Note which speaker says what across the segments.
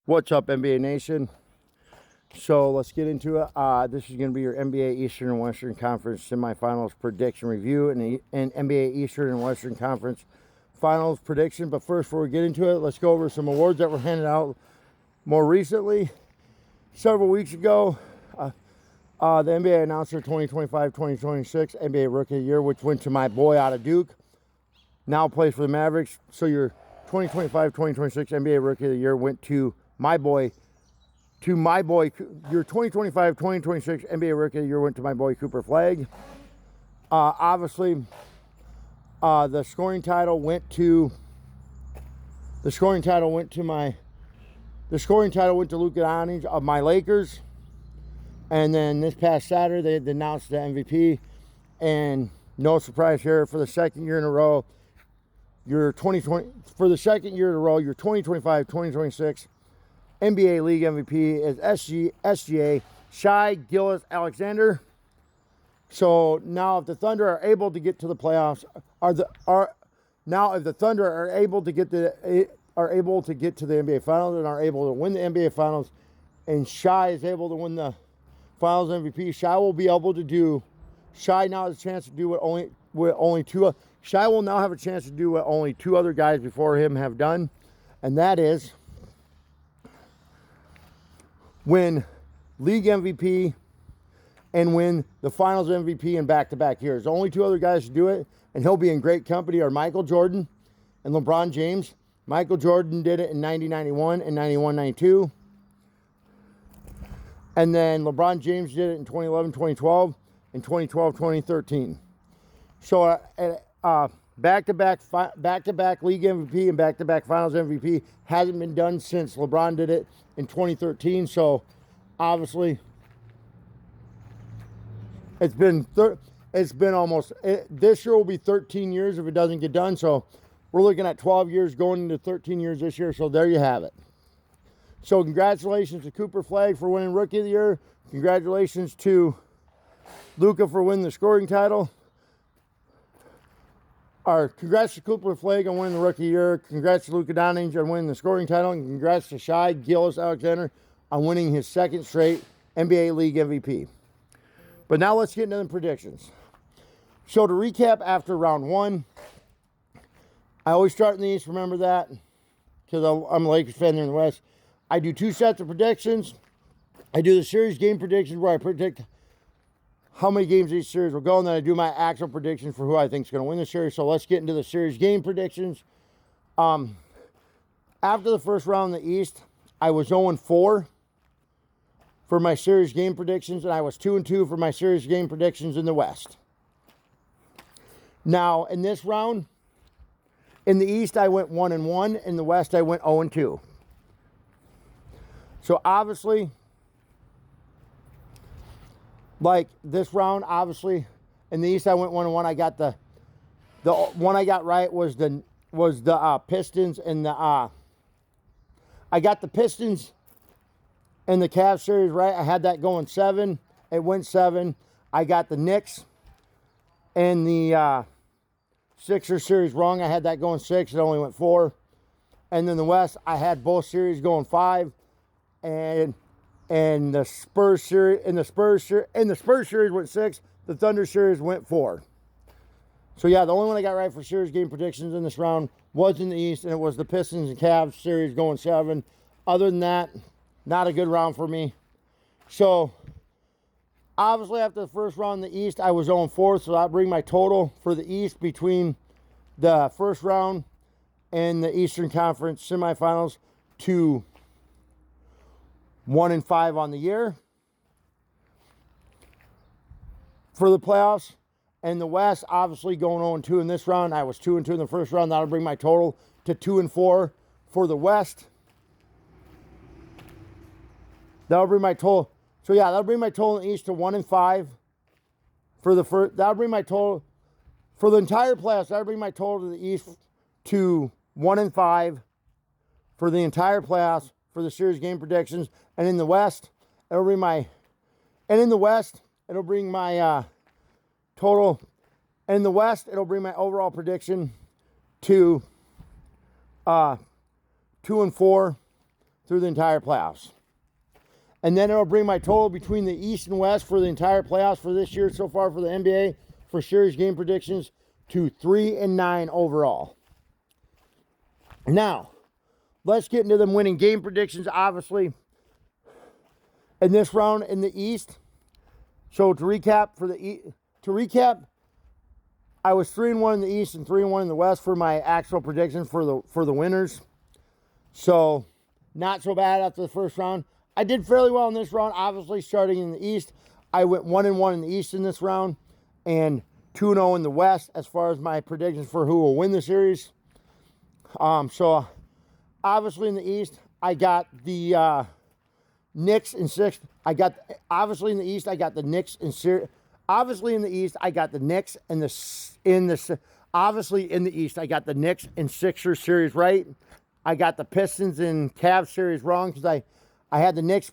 Speaker 1: What's up, NBA Nation? So let's get into it. This is going to be your NBA Eastern and Western Conference semifinals prediction review and NBA Eastern and Western Conference finals prediction. But first, before we get into it, let's go over some awards that were handed out more recently. Several weeks ago, the NBA announced their 2025-2026 NBA Rookie of the Year, which went to my boy out of Duke. Now plays for the Mavericks. So your 2025-2026 NBA Rookie of the Year went to my boy. Your 2025-2026 NBA Rookie of the Year went to my boy Cooper Flagg. Obviously, the scoring title went to Luka Doncic of my Lakers. And then this past Saturday, they announced the MVP. And no surprise here, for the second year in a row, your 2025-2026 NBA League MVP is SGA Shai Gilgeous-Alexander. So now, if the Thunder are able to get to the playoffs, if the Thunder are able to get to the NBA Finals and are able to win the NBA Finals, and Shai is able to win the Finals MVP, Shai now has a chance to do Shai will now have a chance to do what only two other guys before him have done, and that is win league MVP and win the finals MVP in back-to-back years. The only two other guys to do it, and he'll be in great company, are Michael Jordan and LeBron James. Michael Jordan did it in 90-91 and 91-92. And then LeBron James did it in 2011-2012 and 2012-2013. So back-to-back league MVP and back-to-back finals MVP hasn't been done since LeBron did it in 2013. So obviously this year will be 13 years if it doesn't get done. So we're looking at 12 years going into 13 years this year. So there you have it. So congratulations to Cooper Flagg for winning Rookie of the Year. Congratulations to Luka for winning the scoring title. Congrats to Cooper Flagg on winning the Rookie of the Year. Congrats to Luka Doncic on winning the scoring title. And congrats to Shai Gilgeous-Alexander on winning his second straight NBA League MVP. But now let's get into the predictions. So to recap after round one, I always start in the East, remember that, because I'm a Lakers fan in the West. I do two sets of predictions. I do the series game predictions where I predict how many games each series will go, and then I do my actual predictions for who I think is going to win the series. So let's get into the series game predictions. After the first round in the East, I was 0-4 for my series game predictions, and I was 2-2 for my series game predictions in the West. Now, in this round, in the East, I went 1-1. In the West, I went 0-2. So obviously, like this round, obviously, in the East, I went 1-1. I got the one I got right was the Pistons and I got the Pistons and the Cavs series right. I had that going 7. It went 7. I got the Knicks and the Sixers series wrong. I had that going 6. It only went 4. And then the West, I had both series going 5. And the Spurs series went 6. The Thunder series went 4. So yeah, the only one I got right for series game predictions in this round was in the East, and it was the Pistons and Cavs series going 7. Other than that, not a good round for me. So obviously after the first round in the East, I was 0-4, so I'll bring my total for the East between the first round and the Eastern Conference semifinals to 1-5 on the year. For the playoffs, and the West, obviously going 0-2 in this round. I was 2-2 in the first round. That'll bring my total to 2-4 for the West. That'll bring my total. So yeah, that'll bring my total in the East to 1-5 for the first. That'll bring my total for the entire playoffs. That'll bring my total to the East to 1-5 for the entire playoffs for the series game predictions. And in the West, it'll bring my total. In the West, it'll bring my overall prediction to 2-4 through the entire playoffs. And then it'll bring my total between the East and West for the entire playoffs for this year so far for the NBA for series game predictions to 3-9 overall. Now, let's get into them winning game predictions, obviously. In this round in the East, so to recap, I was 3-1 in the East and 3-1 in the West for my actual prediction for the winners. So, not so bad after the first round. I did fairly well in this round, obviously starting in the East. I went 1-1 in the East in this round and 2-0 in the West as far as my predictions for who will win the series. So, obviously in the East, I got the Knicks in 6th. Obviously in the East, I got the Knicks in series. Obviously in the East, I got the Knicks obviously in the East, I got the Knicks and Sixers series right. I got the Pistons and Cavs series wrong because I had the Knicks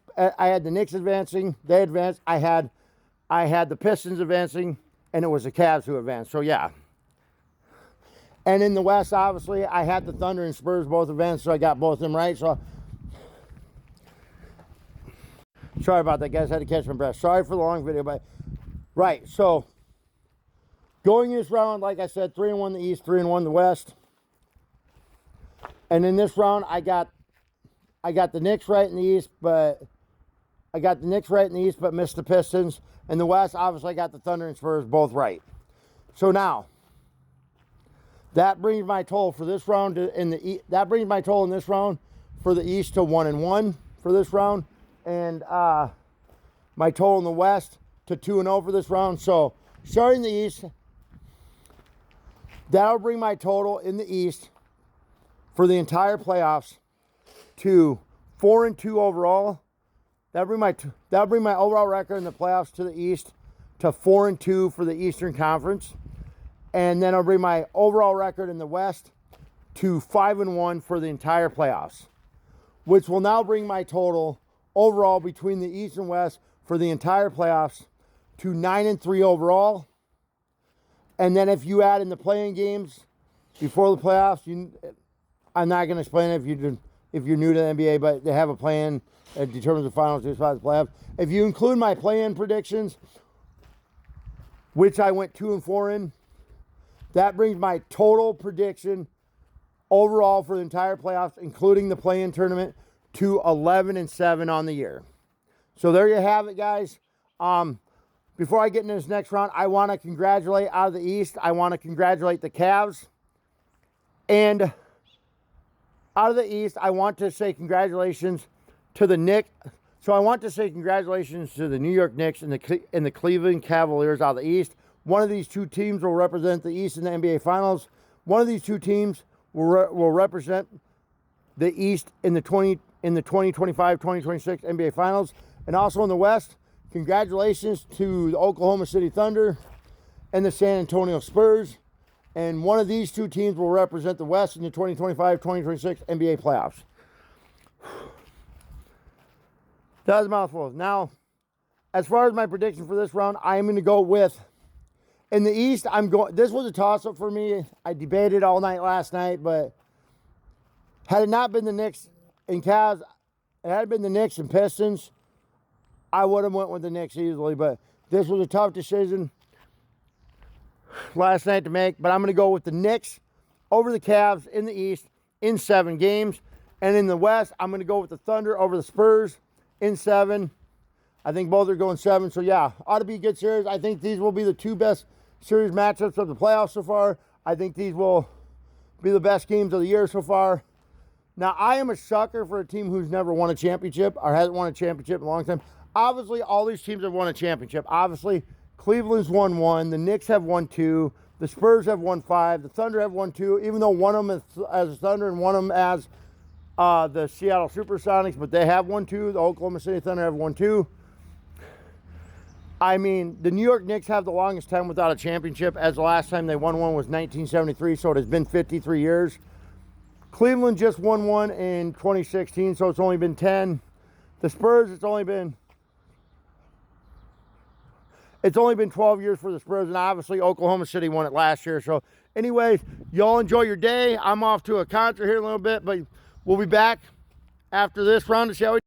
Speaker 1: advancing, they advanced. I had the Pistons advancing, and it was the Cavs who advanced. So yeah. And in the West, obviously, I had the Thunder and Spurs both advanced, so I got both of them right. So sorry about that, guys. I had to catch my breath. Sorry for the long video, but right. So going this round, like I said, 3-1 the East, 3-1 the West. And in this round, I got the Knicks right in the East, but missed the Pistons. In the West, obviously, I got the Thunder and Spurs both right. So now, that brings my total for this round that brings my total in this round for the East to 1-1 for this round, and my total in the West to 2-0 for this round. So starting the East, that'll bring my total in the East for the entire playoffs to 4-2 overall. That'll bring my overall record in the playoffs to the East to 4-2 for the Eastern Conference. And then I'll bring my overall record in the West to 5-1 for the entire playoffs, which will now bring my total overall between the East and West for the entire playoffs to 9-3 overall. And then if you add in the playing games before the playoffs, I'm not going to explain it if you're new to the NBA, but they have a plan that determines the finals to the playoffs. If you include my play-in predictions, which I went 2-4 in, that brings my total prediction overall for the entire playoffs, including the play-in tournament, to 11-7 on the year. So there you have it, guys. Before I get into this next round, I want to congratulate out of the East. I want to congratulate the Cavs. And out of the East, I want to say congratulations to the Knicks. So I want to say congratulations to the New York Knicks and the Cleveland Cavaliers out of the East. One of these two teams will represent the East in the NBA Finals. One of these two teams will represent the East in the 2025-2026 NBA Finals. And also in the West, congratulations to the Oklahoma City Thunder and the San Antonio Spurs. And one of these two teams will represent the West in the 2025-2026 NBA playoffs. That was a mouthful. Now, as far as my prediction for this round, I am going to go with, in the East, this was a toss-up for me. I debated all night last night, but had it not been the Knicks and Cavs, had it been the Knicks and Pistons, I would have went with the Knicks easily, but this was a tough decision last night to make. But I'm going to go with the Knicks over the Cavs in the East in 7 games. And in the West, I'm going to go with the Thunder over the Spurs in 7. I think both are going 7. So, yeah, ought to be a good series. I think these will be the two best series matchups of the playoffs so far. I think these will be the best games of the year so far. Now, I am a sucker for a team who's never won a championship or hasn't won a championship in a long time. Obviously, all these teams have won a championship. Obviously, Cleveland's won 1. The Knicks have won 2. The Spurs have won 5. The Thunder have won 2, even though one of them is as the Thunder and one of them as the Seattle Supersonics, but they have won 2. The Oklahoma City Thunder have won 2. I mean, the New York Knicks have the longest time without a championship, as the last time they won one was 1973, so it has been 53 years. Cleveland just won 1 in 2016, so it's only been 10. The Spurs, it's only been 12 years for the Spurs, and obviously Oklahoma City won it last year. So anyways, y'all enjoy your day. I'm off to a concert here in a little bit, but we'll be back after this round, shall we?